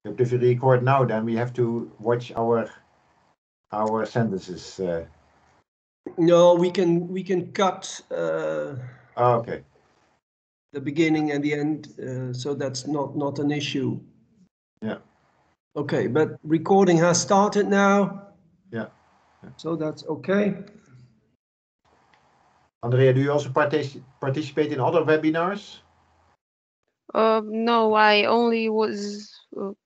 If we record now, then we have to watch our sentences. No, we can cut Okay. the beginning and the end, so that's not an issue. Yeah. Okay, but recording has started now. Yeah. So that's okay. Andrea, do you also participate in other webinars? No, I only was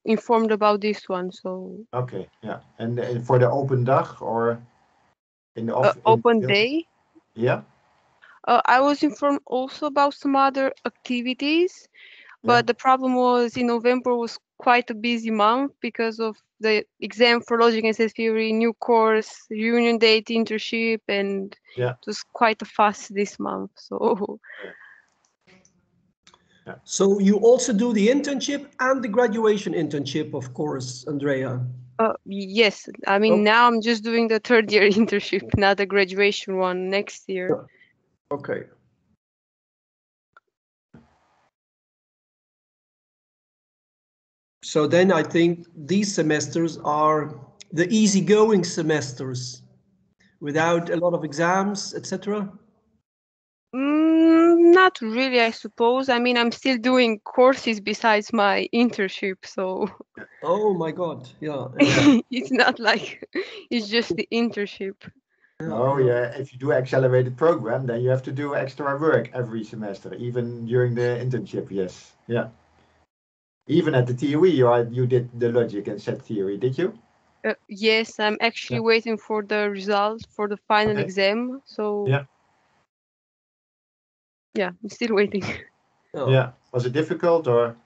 informed about this one, so. Okay, yeah. And for the open dag or in the open day? Yeah. I was informed also about some other activities, but the problem was in November was quite a busy month because of the exam for logic and set theory, new course, reunion date, internship, and it was quite a fast this month. So. Yeah. So you also do the internship and the graduation internship, of course, Andrea. Yes, I mean now I'm just doing the third year internship, not the graduation one next year. Okay. So then I think these semesters are the easygoing semesters without a lot of exams, etc. Not really, I suppose. I mean, I'm still doing courses besides my internship, so. Oh my God! Yeah. It's not like it's just the internship. Oh yeah, if you do accelerated program, then you have to do extra work every semester, even during the internship. Yes, yeah. Even at the 𝗕𝗰𝗵𝗲𝗍, you did the logic and set theory, did you? Yes, I'm actually waiting for the result for the final exam. So yeah, I'm still waiting. Yeah, was it difficult or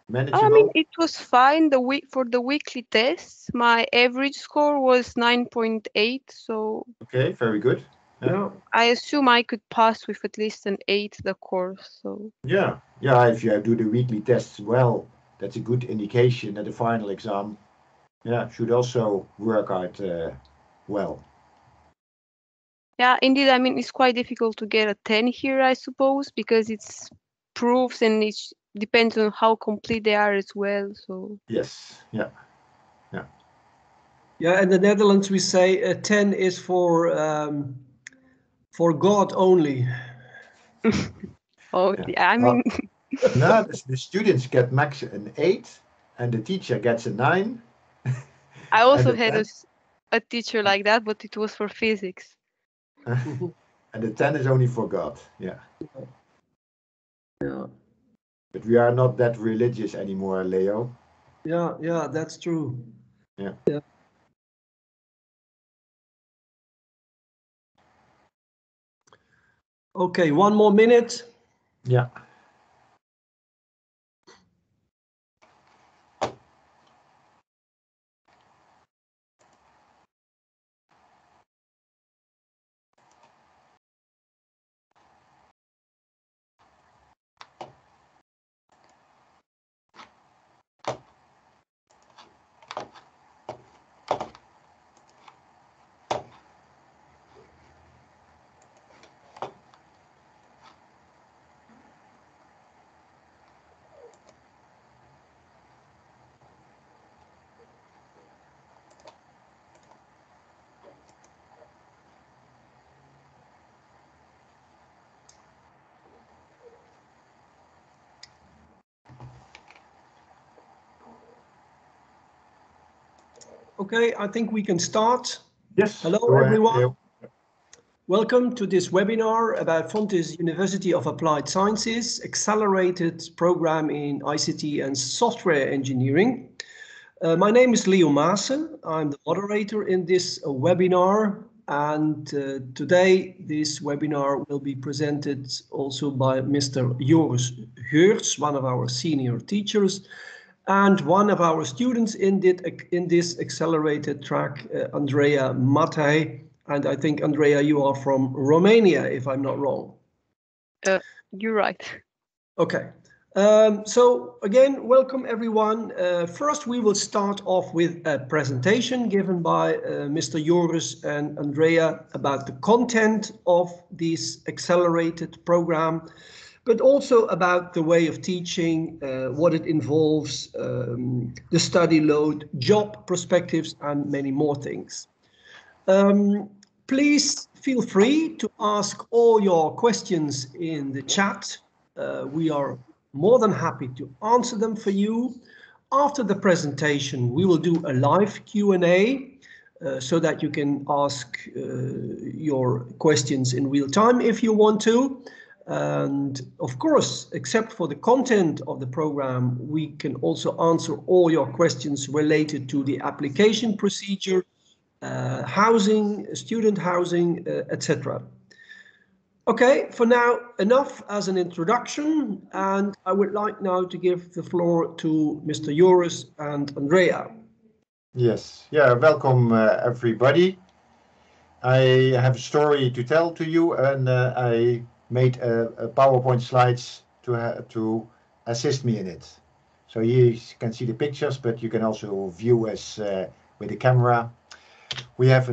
manageable? I mean, it was fine. For the weekly tests, my average score was 9.8. So okay, very good. Yeah. I assume I could pass with at least an 8 the course. So yeah, if you do the weekly tests well, that's a good indication that the final exam, should also work out well. Yeah, indeed. I mean, it's quite difficult to get a 10 here, I suppose, because it's proofs and it depends on how complete they are as well. So yes, yeah. In the Netherlands we say a 10 is for God only. I mean. No, the students get max an 8 and the teacher gets a 9. I also had a teacher like that, but it was for physics. And the 10 is only for God, yeah. Yeah. But we are not that religious anymore, Leo. Yeah, that's true. Yeah. Okay, 1 more minute. Yeah. Okay, I think we can start. Yes. Hello, everyone. Welcome to this webinar about Fontys University of Applied Sciences accelerated program in ICT and Software Engineering. My name is 𝗕𝗰𝗂𝗧. I'm the moderator in this webinar, and today this webinar will be presented also by Mr. 𝗕𝗰𝗄𝗓, one of our senior teachers, and one of our students in this accelerated track, Andrea Matthij. And I think, Andrea, you are from Romania, if I'm not wrong. You're right. Okay. So again, welcome everyone. First, we will start off with a presentation given by Mr. 𝗕𝗰𝗄𝗓 and Andrea about the content of this accelerated program. but also about the way of teaching, what it involves, the study load, job perspectives, and many more things. Please feel free to ask all your questions in the chat. We are more than happy to answer them for you. After the presentation, we will do a live Q&A so that you can ask your questions in real time if you want to. And of course, except for the content of the program, we can also answer all your questions related to the application procedure, housing, student housing, etc. Okay, for now, enough as an introduction, and I would like now to give the floor to Mr. Joris and Andrea. Yes, yeah, welcome everybody. I have a story to tell to you, and I made a PowerPoint slides to assist me in it. So here you can see the pictures, but you can also view us with the camera. We have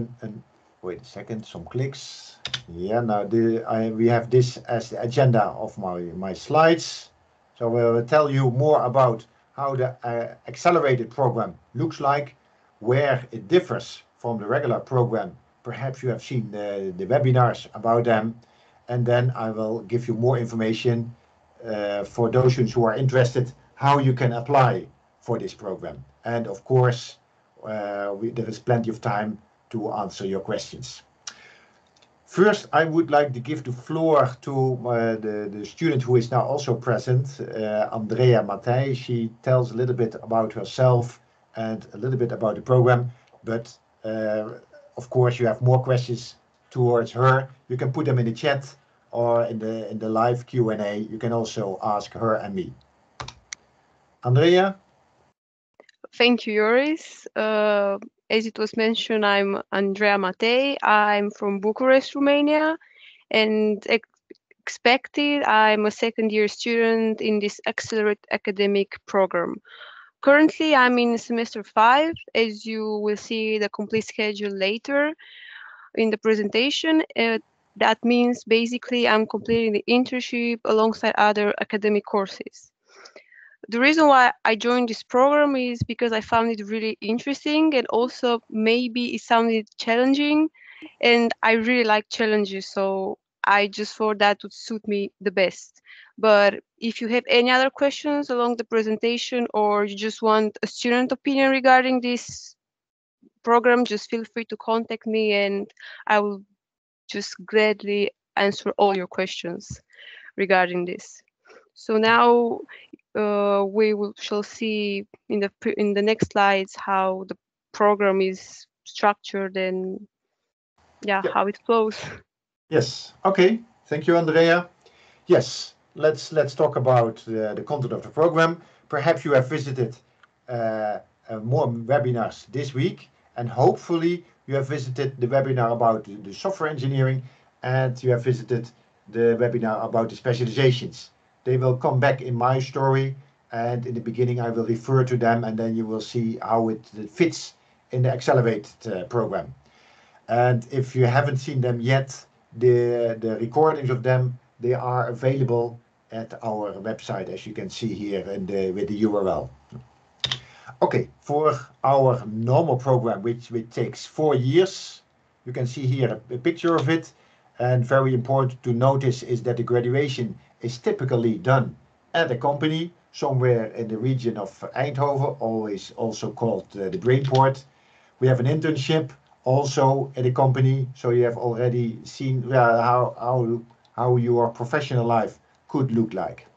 wait a second, some clicks. Yeah, now we have this as the agenda of my slides. So I will tell you more about how the accelerated program looks like, where it differs from the regular program. Perhaps you have seen the webinars about them, and then I will give you more information for those who are interested, how you can apply for this program. And of course, there is plenty of time to answer your questions. First, I would like to give the floor to the student who is now also present, Andrea 𝗪𝗁. She tells a little bit about herself and a little bit about the program, but of course you have more questions towards her. You can put them in the chat or in the live Q&A. You can also ask her and me. Andrea? Thank you, Joris. As it was mentioned, I'm Andrea 𝗪𝗁. I'm from Bucharest, Romania, and expected I'm a second-year student in this accelerated academic program. Currently, I'm in semester 5, as you will see the complete schedule later in the presentation. That means basically I'm completing the internship alongside other academic courses. The reason why I joined this program is because I found it really interesting, and also maybe it sounded challenging, and I really like challenges, so I just thought that would suit me the best. But if you have any other questions along the presentation, or you just want a student opinion regarding this program, just feel free to contact me, and I will just gladly answer all your questions regarding this. So now shall see in the next slides how the program is structured and how it flows. Yes. Okay. Thank you, Andrea. Yes. Let's talk about the content of the program. Perhaps you have visited more webinars this week, and hopefully you have visited the webinar about the software engineering, and you have visited the webinar about the specializations. They will come back in my story, and in the beginning I will refer to them, and then you will see how it fits in the accelerated program. And if you haven't seen them yet, the recordings of them, they are available at our website, as you can see here with the URL. Okay, for our normal program, which takes 4 years, you can see here a picture of it. And very important to notice is that the graduation is typically done at a company somewhere in the region of Eindhoven, always also called the Brainport. We have an internship also at a company, so you have already seen how your professional life could look like.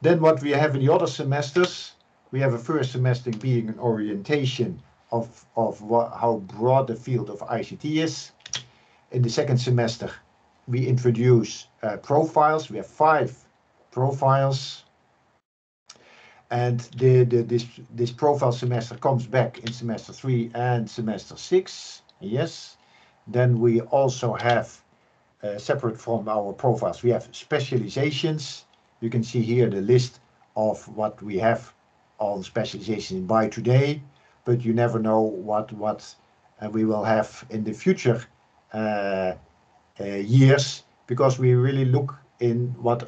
Then what we have in the other semesters, we have a first semester being an orientation of how broad the field of ICT is. In the second semester, we introduce profiles. We have 5 profiles, and this profile semester comes back in semester 3 and semester 6. Yes. Then we also have separate from our profiles, we have specializations. You can see here the list of what we have on specialization by today, but you never know what we will have in the future years, because we really look in what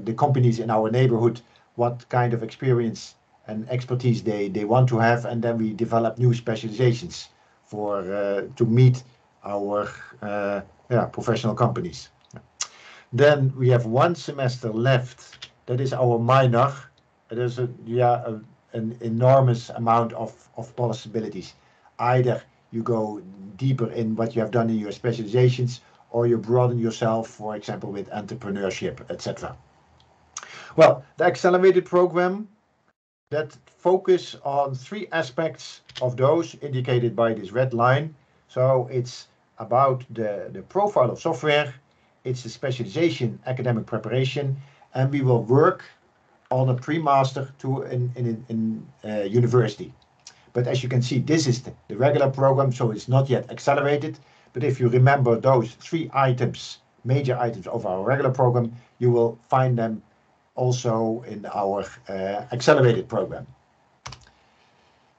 the companies in our neighborhood, what kind of experience and expertise they want to have, and then we develop new specializations for to meet our professional companies. Then we have 1 semester left. That is our minor. There's an enormous amount of possibilities. Either you go deeper in what you have done in your specializations, or you broaden yourself, for example, with entrepreneurship, etc. Well, the accelerated program that focus on 3 aspects of those indicated by this red line. So it's about the profile of software, it's the specialization, academic preparation, and we will work on a pre-master to in university. But as you can see, this is the regular program, so it's not yet accelerated. But if you remember those 3 items, major items of our regular program, you will find them also in our accelerated program.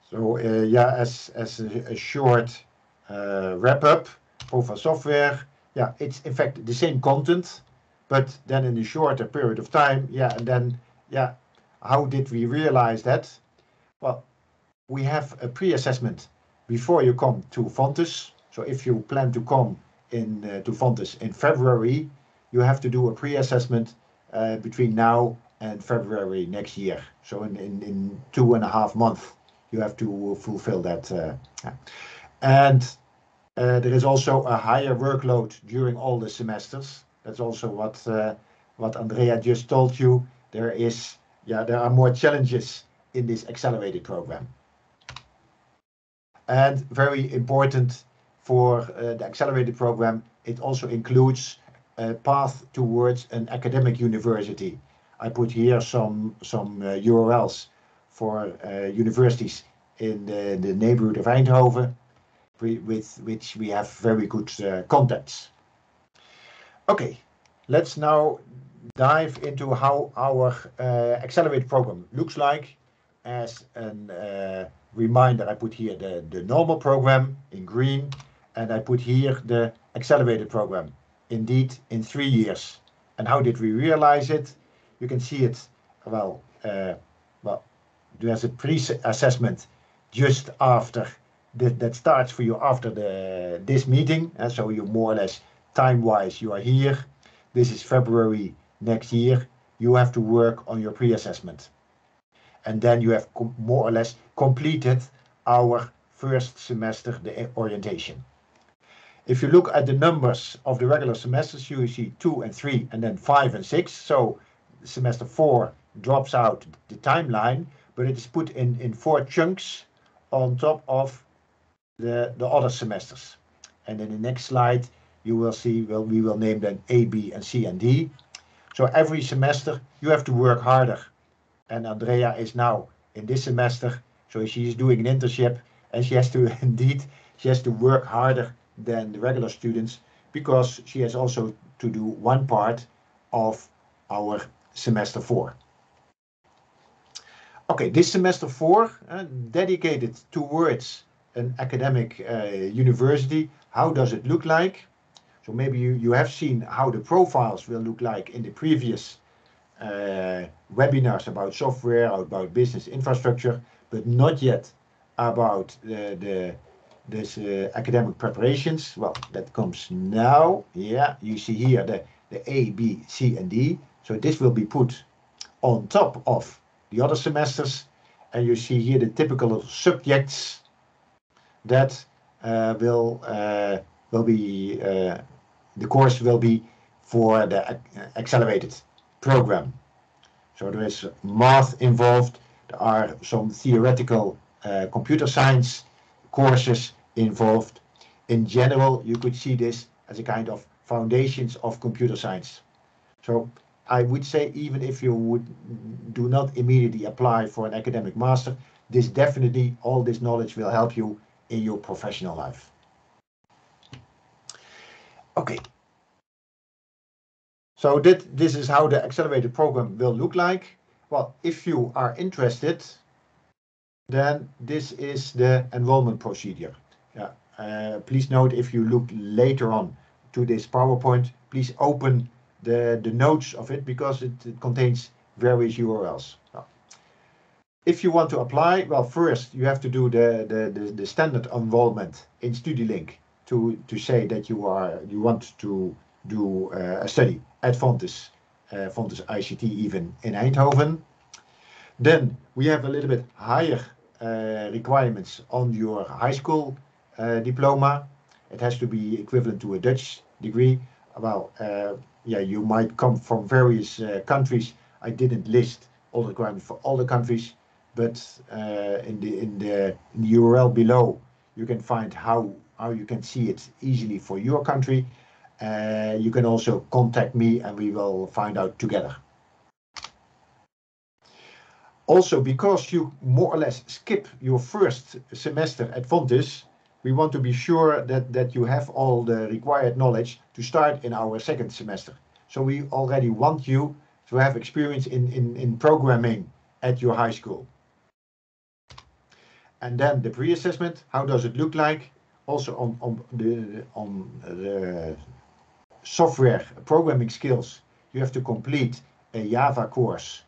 So as a short wrap-up, profile software, it's in fact the same content, but then in a shorter period of time, and then, how did we realize that? Well, we have a pre-assessment before you come to Fontys. So if you plan to come to Fontys in February, you have to do a pre-assessment between now and February next year. So in 2.5 months, you have to fulfill that. And there is also a higher workload during all the semesters. That's also what Andrea just told you. There are more challenges in this accelerated program. And very important for the accelerated program, it also includes a path towards an academic university. I put here some URLs for universities in the neighborhood of Eindhoven, with which we have very good contacts. Okay, let's now dive into how our accelerated program looks like. As a reminder, I put here the normal program in green, and I put here the accelerated program, indeed in 3 years. And how did we realize it? You can see it, there's a pre-assessment just after, that starts for you after this meeting, and so you more or less time-wise you are here. This is February next year. You have to work on your pre-assessment. And then you have more or less completed our first semester, the orientation. If you look at the numbers of the regular semesters, you see 2 and 3, and then 5 and 6. So semester 4 drops out the timeline, but it is put in 4 chunks on top of the other semesters. And in the next slide, you will see, we will name them A, B, and C, and D. So every semester you have to work harder. And Andrea is now in this semester, so she is doing an internship, and she has to work harder than the regular students, because she has also to do one part of our semester 4. Okay, this semester 4, dedicated towards an academic university. How does it look like? So maybe you have seen how the profiles will look like in the previous webinars about software, about business infrastructure, but not yet about this academic preparations. Well, that comes now. Yeah, you see here the A, B, C, and D. So this will be put on top of the other semesters, and you see here the typical subjects that will be the course will be for the accelerated program. So there is math involved. There are some theoretical computer science courses involved. In general, you could see this as a kind of foundations of computer science. So I would say, even if you do not immediately apply for an academic master, this definitely, all this knowledge will help you in your professional life. Okay. So this is how the accelerated program will look like. Well, if you are interested, then this is the enrollment procedure. Please note, if you look later on to this PowerPoint, please open the notes of it because it contains various URLs. If you want to apply, well, first you have to do the standard enrollment in StudyLink to say that you want to do a study at Fontys ICT even in Eindhoven. Then we have a little bit higher requirements on your high school diploma. It has to be equivalent to a Dutch degree. Well, yeah, you might come from various countries. I didn't list all the requirements for all the countries, but in the URL below, you can find how you can see it easily for your country. You can also contact me and we will find out together. Also, because you more or less skip your first semester at Fontys, we want to be sure that you have all the required knowledge to start in our second semester. So we already want you to have experience in programming at your high school. And then the pre-assessment, how does it look like? Also on the software programming skills, you have to complete a Java course,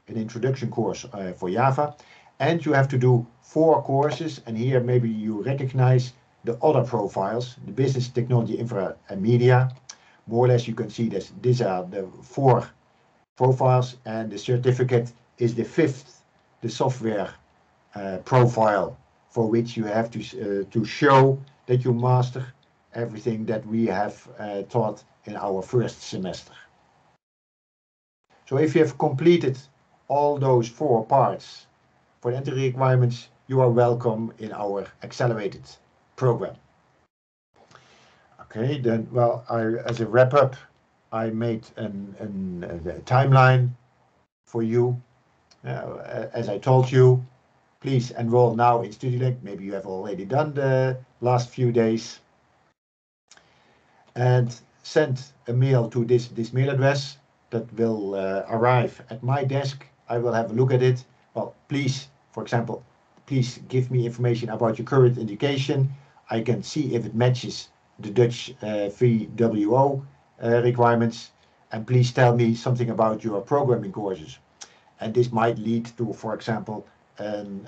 an introduction course for Java, and you have to do 4 courses, and here maybe you recognize the other profiles, the business, technology, infra, and media. More or less you can see this. These are the 4 profiles, and the certificate is the 5th, the software profile, for which you have to show that you master everything that we have taught in our first semester. So if you have completed all those 4 parts for the entry requirements, you are welcome in our accelerated program. Okay, then, well, as a wrap-up, I made a timeline for you. As I told you, please enroll now in StudyLink. Maybe you have already done the last few days. And send a mail to this mail address that will arrive at my desk. I will have a look at it. Well, please, for example, please give me information about your current education. I can see if it matches the Dutch VWO requirements. And please tell me something about your programming courses. And this might lead to, for example, an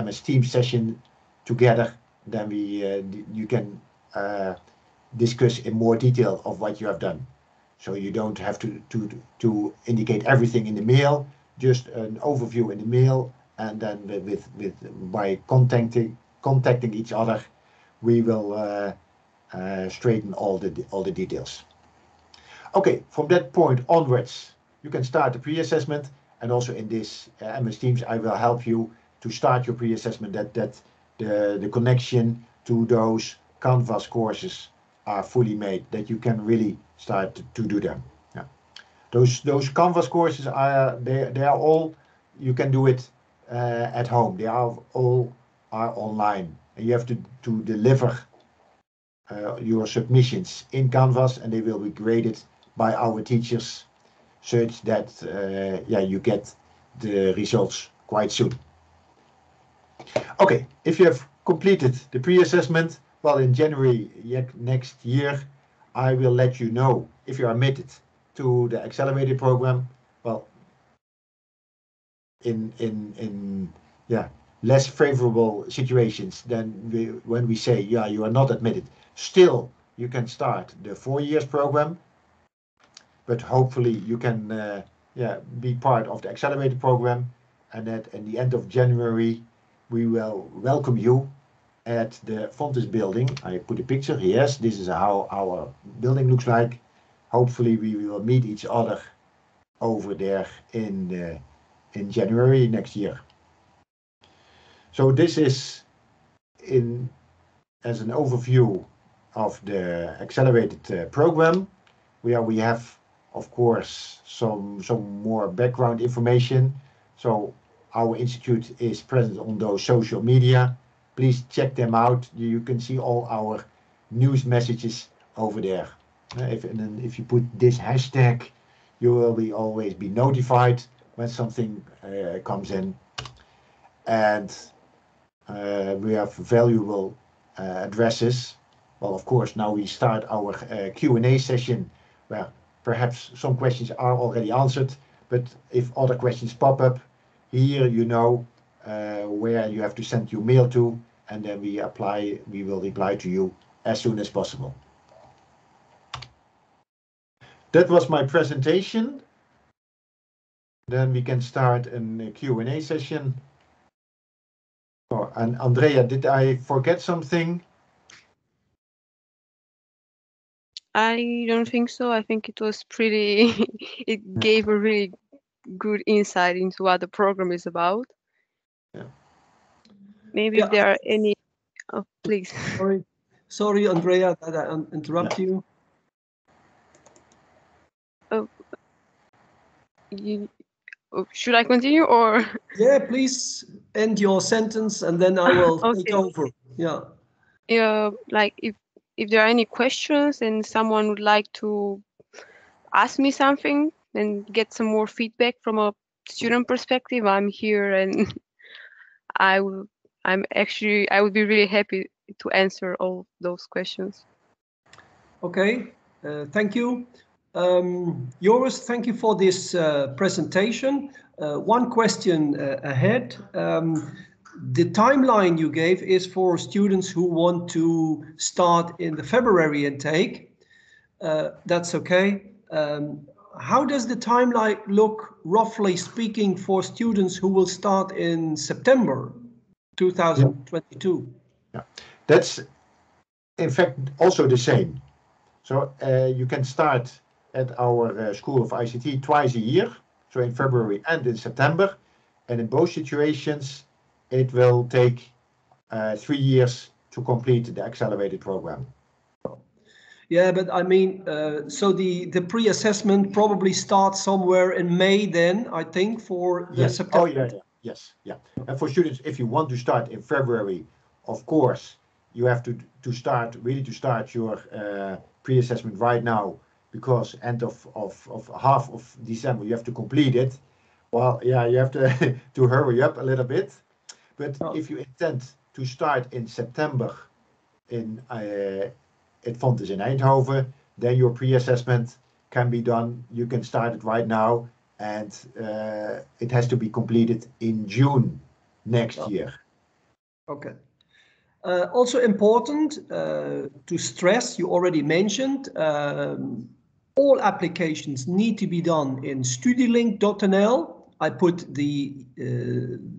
MS Teams session together. Then you can discuss in more detail of what you have done. So you don't have to indicate everything in the mail, just an overview in the mail, and then by contacting each other, we will straighten all the details. Okay, from that point onwards, you can start the pre-assessment, and also in this MS Teams, I will help you to start your pre-assessment, that the connection to those Canvas courses are fully made, that you can really start to do them. Yeah. Those Canvas courses they are all, you can do it at home. They are all online, and you have to deliver your submissions in Canvas, and they will be graded by our teachers, such that yeah, you get the results quite soon. Okay, if you have completed the pre-assessment, well, in January next year, I will let you know if you are admitted to the accelerated program. Well, in yeah, less favorable situations than when we say, yeah, you are not admitted, still you can start the 4 years program, but hopefully you can yeah, be part of the accelerated program, and that at the end of January we will welcome you at the Fontys building. I put a picture. Yes, this is how our building looks like. Hopefully we will meet each other over there in January next year. So this is as an overview of the accelerated program. We have, of course, some more background information. So our institute is present on those social media. Please check them out. You can see all our news messages over there. If you put this hashtag, you will always be notified when something comes in. And we have valuable addresses. Well, of course, now we start our Q&A session, where perhaps some questions are already answered, but if other questions pop up, here you know where you have to send your mail to, and then we will reply to you as soon as possible. That was my presentation. Then we can start a Q&A session. Oh, and Andrea, did I forget something? I don't think so. I think it was pretty, it gave a really good insight into what the program is about. Yeah. Maybe if there are any, oh, please. Sorry, Andrea, that I interrupt you. Oh, should I continue or? Yeah, please end your sentence and then I will Okay. take over. Yeah. Yeah, like if there are any questions and someone would like to ask me something and get some more feedback from a student perspective, I'm here, and I would be really happy to answer all those questions. Okay, thank you. Joris, thank you for this presentation. One question ahead. The timeline you gave is for students who want to start in the February intake. That's okay. How does the timeline look, roughly speaking, for students who will start in September 2022? Yeah, that's in fact also the same. So you can start at our School of ICT twice a year, so in February and in September. And in both situations, it will take 3 years to complete the accelerated program. Yeah, but I mean, so the pre-assessment probably starts somewhere in May then, I think, for the September. Oh, yeah. Yes, yeah. And for students, if you want to start in February, of course, you have to start your pre-assessment right now, because end of half of December you have to complete it. Well, yeah, you have to hurry up a little bit. But if you intend to start in September at Fontys in Eindhoven, then your pre-assessment can be done. You can start it right now, and it has to be completed in June next year. Okay. Also important to stress, you already mentioned, all applications need to be done in studielink.nl. I put the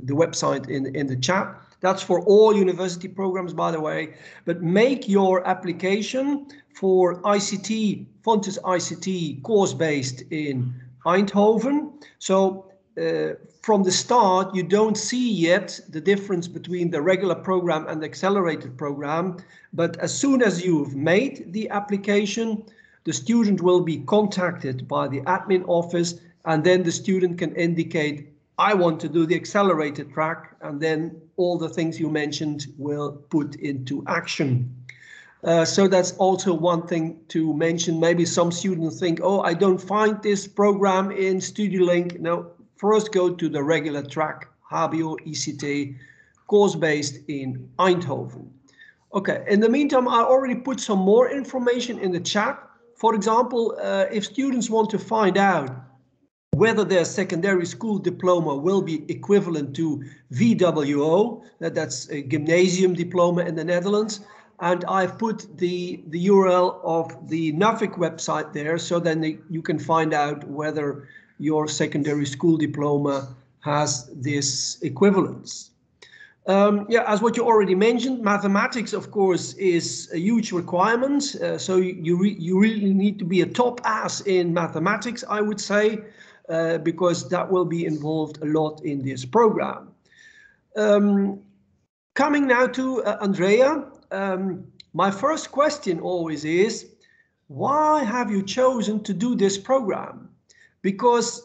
website in the chat. That's for all university programs, by the way. But make your application for ICT, Fontys ICT course-based in Eindhoven. So from the start, you don't see yet the difference between the regular program and the accelerated program. But as soon as you've made the application, the student will be contacted by the admin office, and then the student can indicate, I want to do the accelerated track, and then all the things you mentioned will put into action. So that's also one thing to mention. Maybe some students think, oh, I don't find this program in StudiLink. No, first go to the regular track, HBO ICT, course-based in Eindhoven. Okay, in the meantime, I already put some more information in the chat. For example, if students want to find out whether their secondary school diploma will be equivalent to VWO, that's a gymnasium diploma in the Netherlands. And I've put the URL of the NAVIC website there, so then you can find out whether your secondary school diploma has this equivalence. Yeah, as what you already mentioned, mathematics, of course, is a huge requirement. So you really need to be a top ass in mathematics, I would say, because that will be involved a lot in this program. Coming now to Andrea, my first question always is, why have you chosen to do this program? Because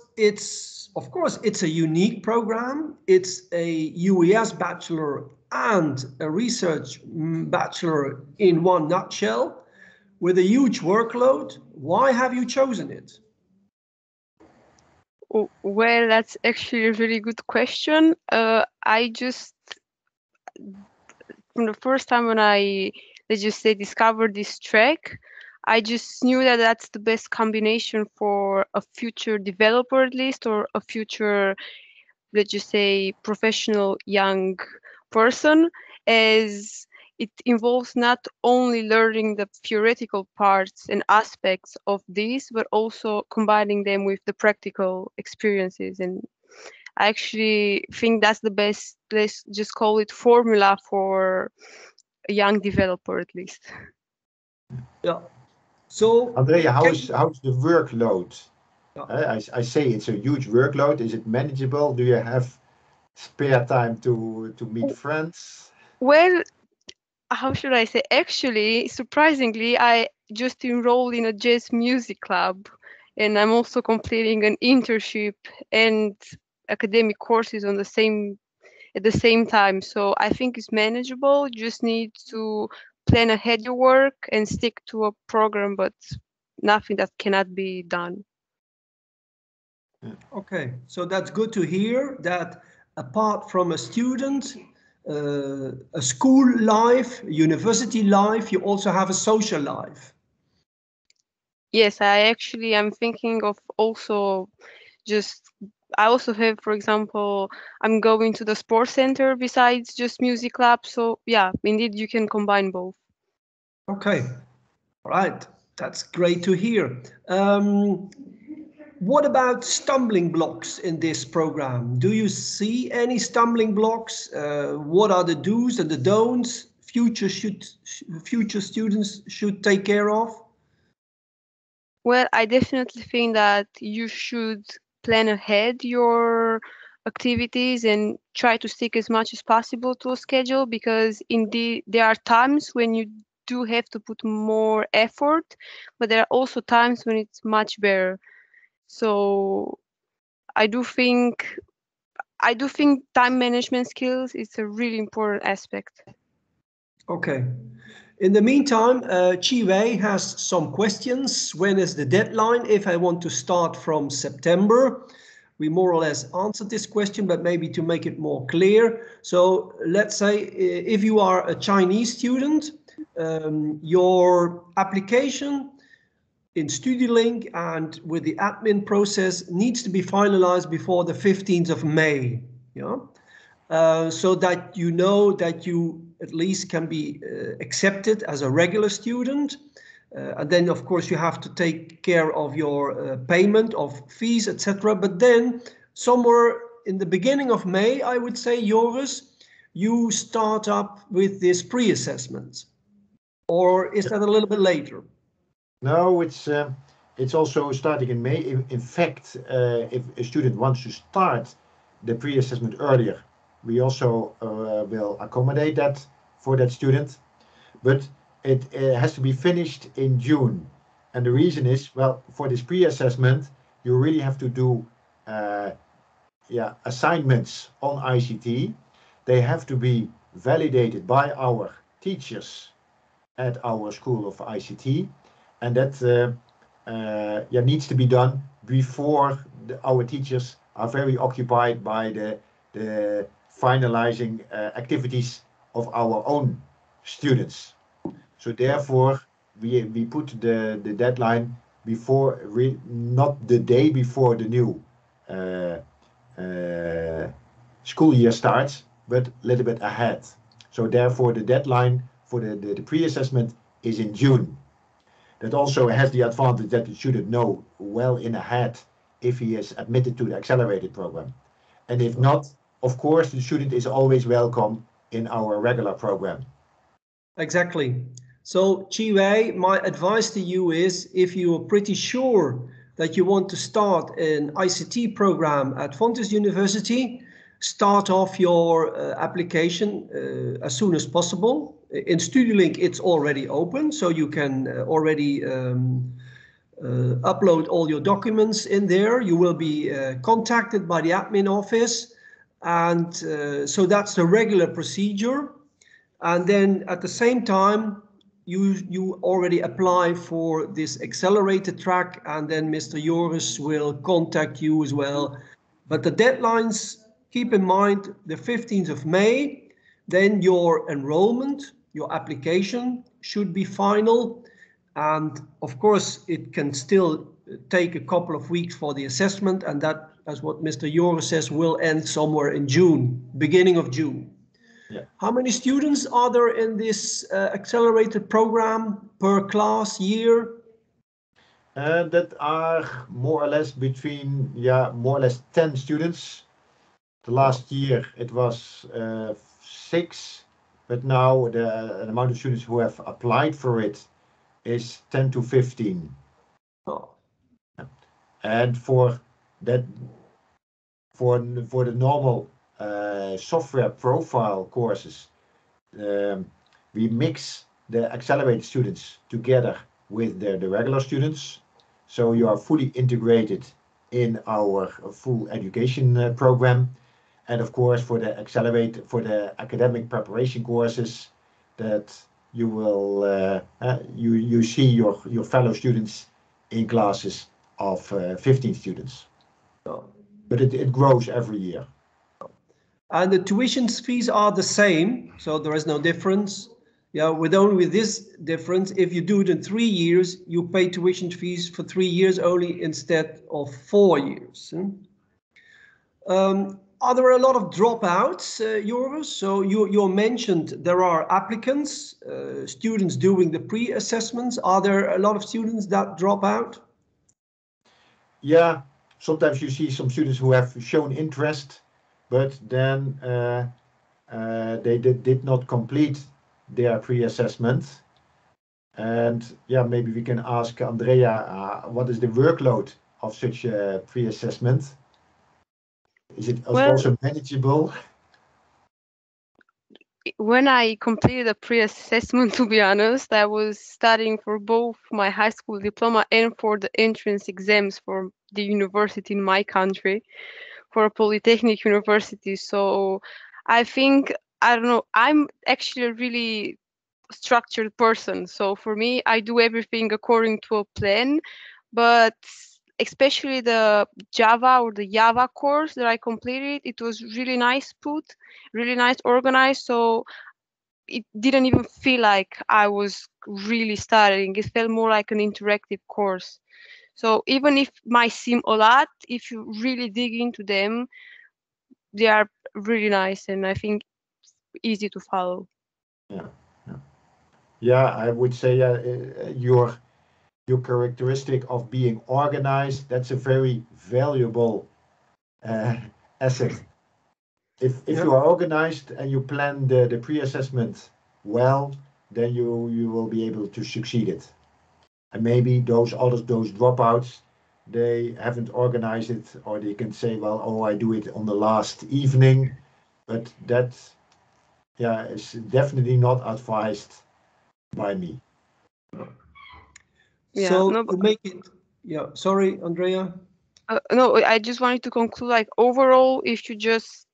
of course, it's a unique program. It's a UES bachelor and a research bachelor in one nutshell, with a huge workload. Why have you chosen it? Well, that's actually a really good question. I just, from the first time when I, let's just say, discovered this track, I just knew that that's the best combination for a future developer, at least, or a future, let's just say, professional young person, as it involves not only learning the theoretical parts and aspects of this, but also combining them with the practical experiences. And I actually think that's the best, let's just call it, formula for a young developer, at least. Yeah. So, Andrea, how's the workload? Yeah. I say it's a huge workload. Is it manageable? Do you have spare time to meet friends? Well, how should I say? Actually, surprisingly, I just enrolled in a jazz music club, and I'm also completing an internship and academic courses on at the same time. So I think it's manageable. You just need to plan ahead your work and stick to a program, but nothing that cannot be done. Okay, so that's good to hear that apart from a student, a school life, university life, you also have a social life. Yes, I'm thinking of also I also have, for example, I'm going to the sports center besides just music club. So yeah, indeed, you can combine both. Okay, all right, that's great to hear. What about stumbling blocks in this program? Do you see any stumbling blocks? What are the do's and the don'ts future students should take care of? Well, I definitely think that you should plan ahead your activities and try to stick as much as possible to a schedule, because indeed there are times when you do have to put more effort, but there are also times when it's much better. So I do think time management skills is a really important aspect. Okay. In the meantime, 𝗕𝗴𝗃 has some questions. When is the deadline? If I want to start from September, we more or less answered this question, but maybe to make it more clear. So let's say if you are a Chinese student, your application in StudiLink and with the admin process needs to be finalized before the 15th of May. Yeah? So that you know that you at least can be accepted as a regular student. And then, of course, you have to take care of your payment of fees, etc. But then somewhere in the beginning of May, I would say, 𝗕𝗏, you start up with this pre-assessment. Or is that a little bit later? No, it's also starting in May. In fact, if a student wants to start the pre-assessment earlier, we also will accommodate that for that student, but it has to be finished in June. And the reason is, well, for this pre-assessment, you really have to do assignments on ICT. They have to be validated by our teachers at our School of ICT, and that needs to be done before our teachers are very occupied by the finalizing activities of our own students. So therefore, we put the deadline before, not the day before the new school year starts, but a little bit ahead. So therefore, the deadline for the pre-assessment is in June. That also has the advantage that the student know well in ahead if he is admitted to the accelerated program. And if not, of course, the student is always welcome in our regular program. Exactly. So 𝗕𝗏𝗃, my advice to you is, if you are pretty sure that you want to start an ICT program at Fontys University, start off your application as soon as possible. In StudiLink, it's already open, so you can already upload all your documents in there. You will be contacted by the admin office, and so that's the regular procedure. And then at the same time, you already apply for this accelerated track, and then Mr. 𝗕𝗏 will contact you as well. But the deadlines, keep in mind the 15th of May, then your enrollment, your application should be final. And of course, it can still take a couple of weeks for the assessment, and that, as what Mr. Joris says, will end somewhere in June, beginning of June. Yeah. How many students are there in this accelerated program per class year? That are more or less between, more or less 10 students. The last year it was 6, but now the amount of students who have applied for it is 10 to 15. Oh. And for that, for the normal software profile courses, we mix the accelerated students together with the regular students. So you are fully integrated in our full education program. And of course, for the academic preparation courses, that you will you see your fellow students in classes of 15 students. Oh. But it grows every year. And the tuition fees are the same, so there is no difference. Yeah, with this difference, if you do it in 3 years, you pay tuition fees for 3 years only instead of 4 years. Are there a lot of dropouts, Joris? So you mentioned there are applicants, students doing the pre-assessments. Are there a lot of students that drop out? Yeah, sometimes you see some students who have shown interest, but then they did not complete their pre-assessment. And yeah, maybe we can ask Andrea, what is the workload of such a pre-assessment? Is it also manageable? When I completed the pre-assessment, to be honest, I was studying for both my high school diploma and for the entrance exams for the university in my country, for a polytechnic university. So I think, I don't know, I'm actually a really structured person. So for me, I do everything according to a plan, but especially the Java or the Java course that I completed, it was really nice really nice organized. So it didn't even feel like I was really studying. It felt more like an interactive course. So even if might seem a lot, if you really dig into them, they are really nice and I think easy to follow. Yeah, I would say your characteristic of being organized, that's a very valuable asset. If you are organized and you plan the pre-assessment well, then you will be able to succeed it. And maybe those dropouts, they haven't organized it, or they can say, well, oh, I do it on the last evening, but that is definitely not advised by me. So to make it, sorry, Andrea. No, I just wanted to conclude, like, overall, if you just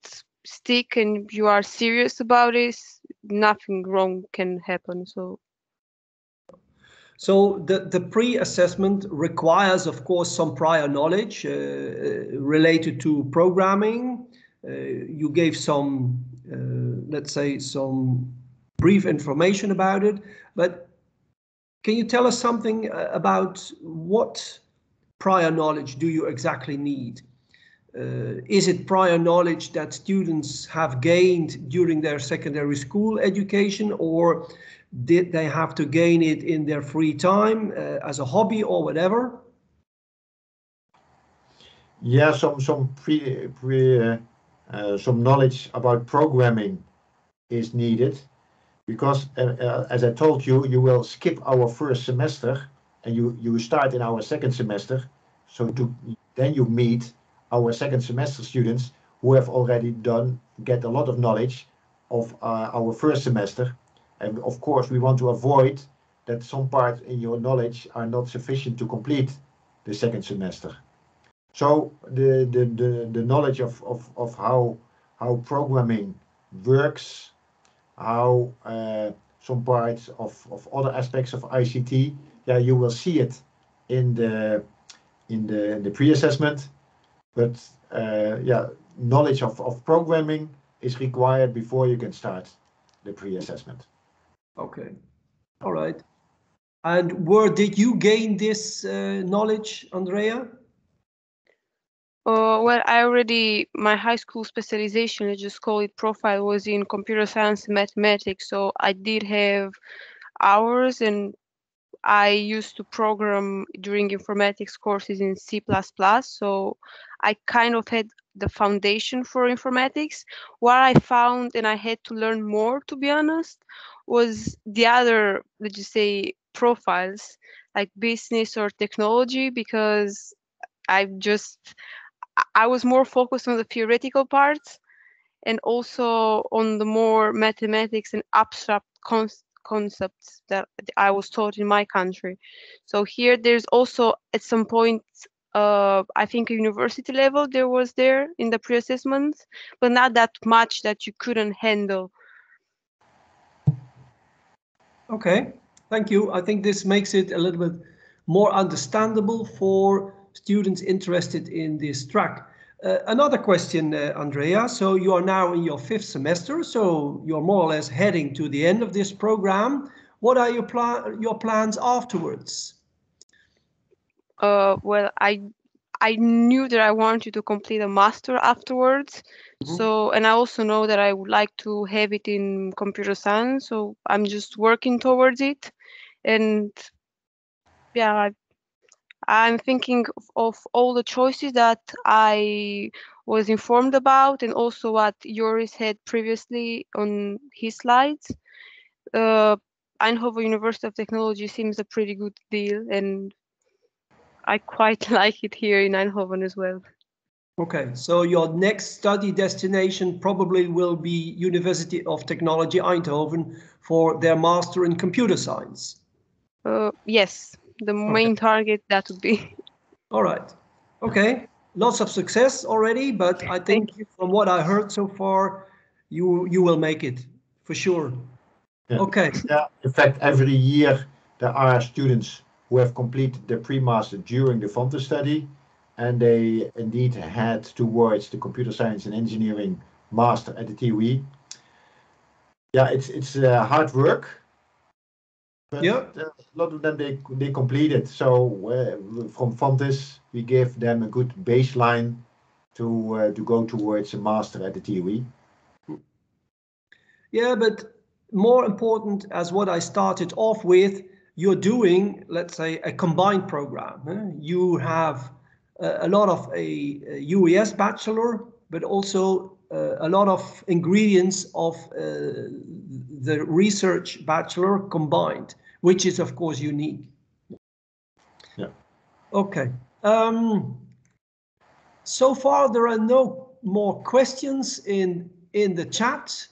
stick and you are serious about it, nothing wrong can happen. So the pre-assessment requires, of course, some prior knowledge related to programming. You gave some, let's say, some brief information about it, but can you tell us something about what prior knowledge do you exactly need? Is it prior knowledge that students have gained during their secondary school education, or did they have to gain it in their free time as a hobby or whatever? Yeah, some knowledge about programming is needed, because as I told you, you will skip our first semester and you start in our second semester. So then you meet our second semester students who have already get a lot of knowledge of our first semester. And of course, we want to avoid that some parts in your knowledge are not sufficient to complete the second semester. So the knowledge of how programming works, how some parts of other aspects of ICT, you will see it in the pre-assessment, but knowledge of programming is required before you can start the pre-assessment. Okay, all right. And where did you gain this knowledge, Andrea? Well, my high school specialization, let's just call it profile, was in computer science and mathematics. So I did have hours, and I used to program during informatics courses in C++. So I kind of had the foundation for informatics. What I found, and I had to learn more, to be honest, was the other, let's just say, profiles like business or technology, because I was more focused on the theoretical parts and also on the more mathematics and abstract concepts that I was taught in my country. So here there's also at some point, I think a university level there in the pre-assessment, but not that much that you couldn't handle. Okay, thank you. I think this makes it a little bit more understandable for students interested in this track. Another question, Andrea. So you are now in your 5th semester, so you're more or less heading to the end of this program. What are your plans afterwards? Well, I knew that I wanted to complete a master afterwards. Mm-hmm. So, and I also know that I would like to have it in computer science. So I'm just working towards it. And yeah, I'm thinking of all the choices that I was informed about, and also what Joris had previously on his slides. Eindhoven University of Technology seems a pretty good deal, and I quite like it here in Eindhoven as well. Okay, so your next study destination probably will be University of Technology Eindhoven for their master in computer science. Yes, the main target that would be. All right. Okay. Lots of success already, but I think from what I heard so far, you will make it for sure. Yeah. Okay. Yeah. In fact, every year there are students who have completed their pre-master during the Fontys study, and they indeed head towards the computer science and engineering master at the 𝗕𝗴𝗵𝗲𝗍. Yeah, it's hard work. But yeah, a lot of them they completed. So from Fontys we gave them a good baseline to go towards a master at the 𝗕𝗴𝗵𝗲. Yeah, but more important, as what I started off with, you're doing, let's say, a combined program. You have a lot of a UES bachelor, but also a lot of ingredients of the research bachelor combined, which is of course unique. Yeah. Okay. So far there are no more questions in the chat.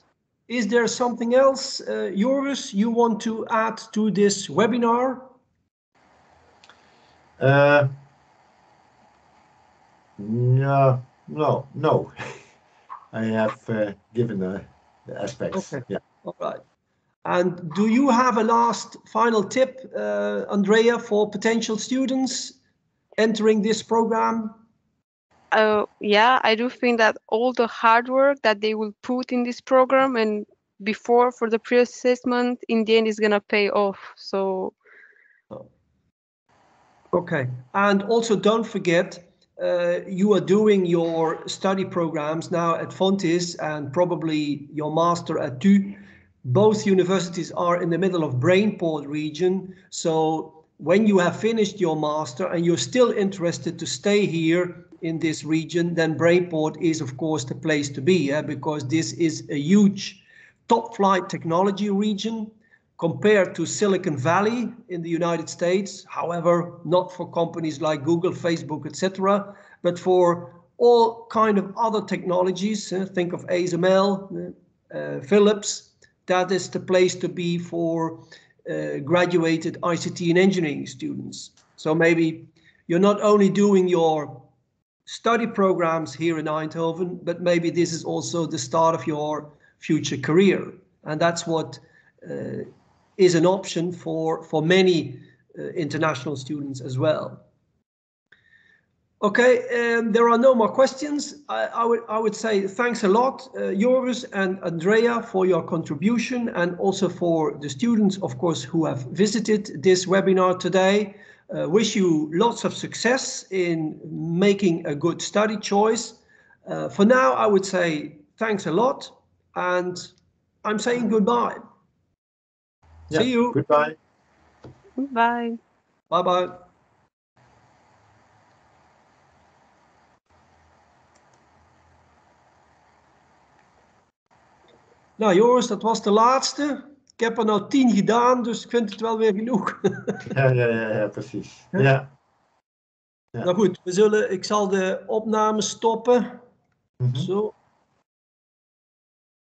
Is there something else, Joris, you want to add to this webinar? No. I have given the aspects. Okay. Yeah. All right. And do you have a last final tip, Andrea, for potential students entering this program? Yeah, I do think that all the hard work that they will put in this program and before for the pre-assessment in the end is gonna pay off. So okay, and also don't forget you are doing your study programs now at Fontys and probably your master at 𝗕𝗵𝗎𝗍. Both universities are in the middle of Brainport region, so when you have finished your master and you're still interested to stay here in this region, then Brainport is of course the place to be, because this is a huge top flight technology region compared to Silicon Valley in the United States. However, not for companies like Google, Facebook, etc., but for all kind of other technologies. Think of ASML, Philips. That is the place to be for graduated ICT and engineering students. So maybe you're not only doing your study programs here in Eindhoven, but maybe this is also the start of your future career. And that's what is an option for many international students as well. Okay, there are no more questions. I would say thanks a lot, Joris and Andrea, for your contribution, and also for the students, of course, who have visited this webinar today. Wish you lots of success in making a good study choice. For now, I would say thanks a lot, and I'm saying goodbye. Yeah, see you. Goodbye. Bye. Bye-bye. Nou Joris, dat was de laatste. Ik heb er nou 10 gedaan, dus ik vind het wel weer genoeg. Ja, precies. Ja. Nou goed, ik zal de opname stoppen. Zo.